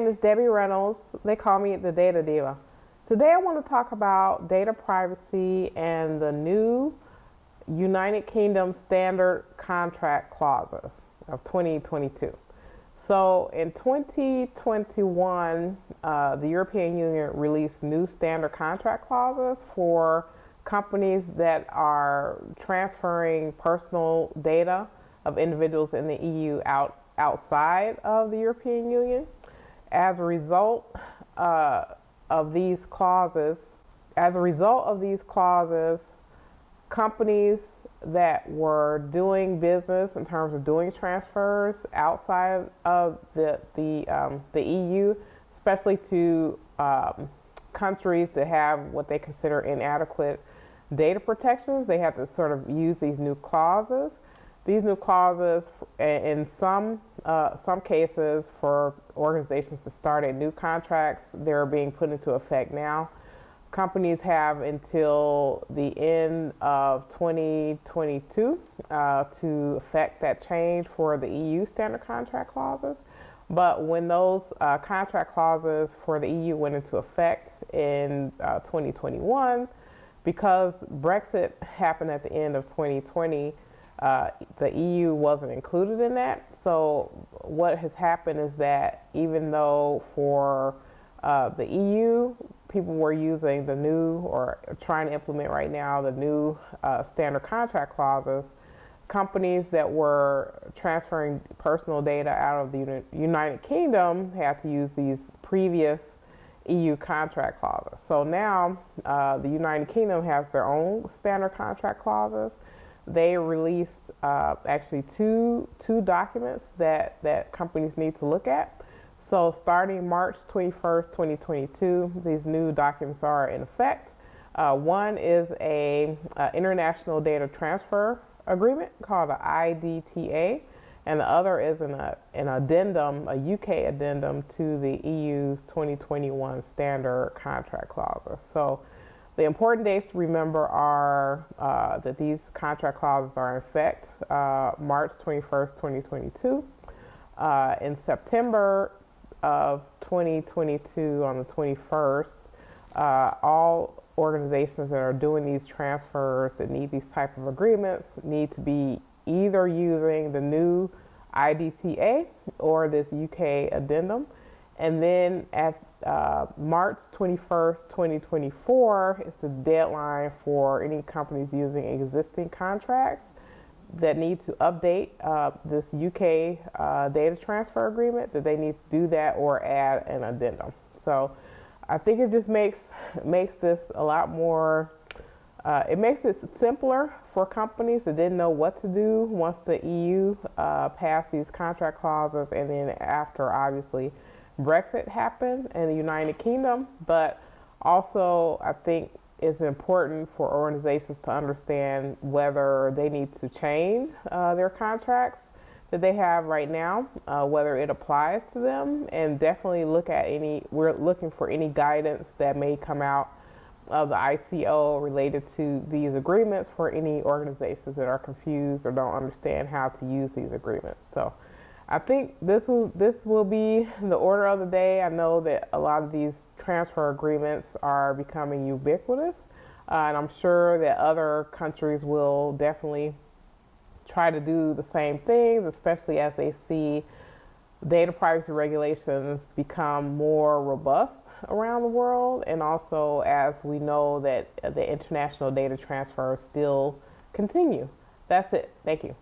name is Debbie Reynolds. They call me the Data Diva. Today I want to talk about data privacy and the new United Kingdom standard contract clauses of 2022. So in 2021, the European Union released new standard contract clauses for companies that are transferring personal data of individuals in the EU outside of the European Union. As a result of these clauses, companies that were doing business in terms of doing transfers outside of the EU, especially to countries that have what they consider inadequate data protections, they have to sort of use these new clauses. These new clauses, in some cases, for organizations that started new contracts, they're being put into effect now. Companies have until the end of 2022 to effect that change for the EU standard contract clauses. But when those contract clauses for the EU went into effect in 2021, because Brexit happened at the end of 2020, the EU wasn't included in that. So what has happened is that even though for the EU, people were using the new, or trying to implement right now, the new standard contract clauses, companies that were transferring personal data out of the United Kingdom had to use these previous EU contract clauses. So now the United Kingdom has their own standard contract clauses. They released actually two documents that companies need to look at. So starting March 21st, 2022, these new documents are in effect. One is a international data transfer agreement called an IDTA, and the other is an addendum, a UK addendum to the EU's 2021 standard contract clauses. So the important dates to remember are that these contract clauses are in effect March 21st, 2022. In September of 2022, on the 21st, all organizations that are doing these transfers that need these type of agreements need to be either using the new IDTA or this UK addendum. And then at March 21st, 2024 is the deadline for any companies using existing contracts that need to update this UK data transfer agreement, that they need to do that or add an addendum. So I think it just makes this a lot more, it makes it simpler for companies that didn't know what to do once the EU passed these contract clauses, and then after, obviously, Brexit happened in the United Kingdom. But also, I think it's important for organizations to understand whether they need to change their contracts that they have right now, whether it applies to them, and definitely we're looking for any guidance that may come out of the ICO related to these agreements for any organizations that are confused or don't understand how to use these agreements. So I think this will be the order of the day. I know that a lot of these transfer agreements are becoming ubiquitous, and I'm sure that other countries will definitely try to do the same things, especially as they see data privacy regulations become more robust around the world, and also as we know that the international data transfers still continue. That's it. Thank you.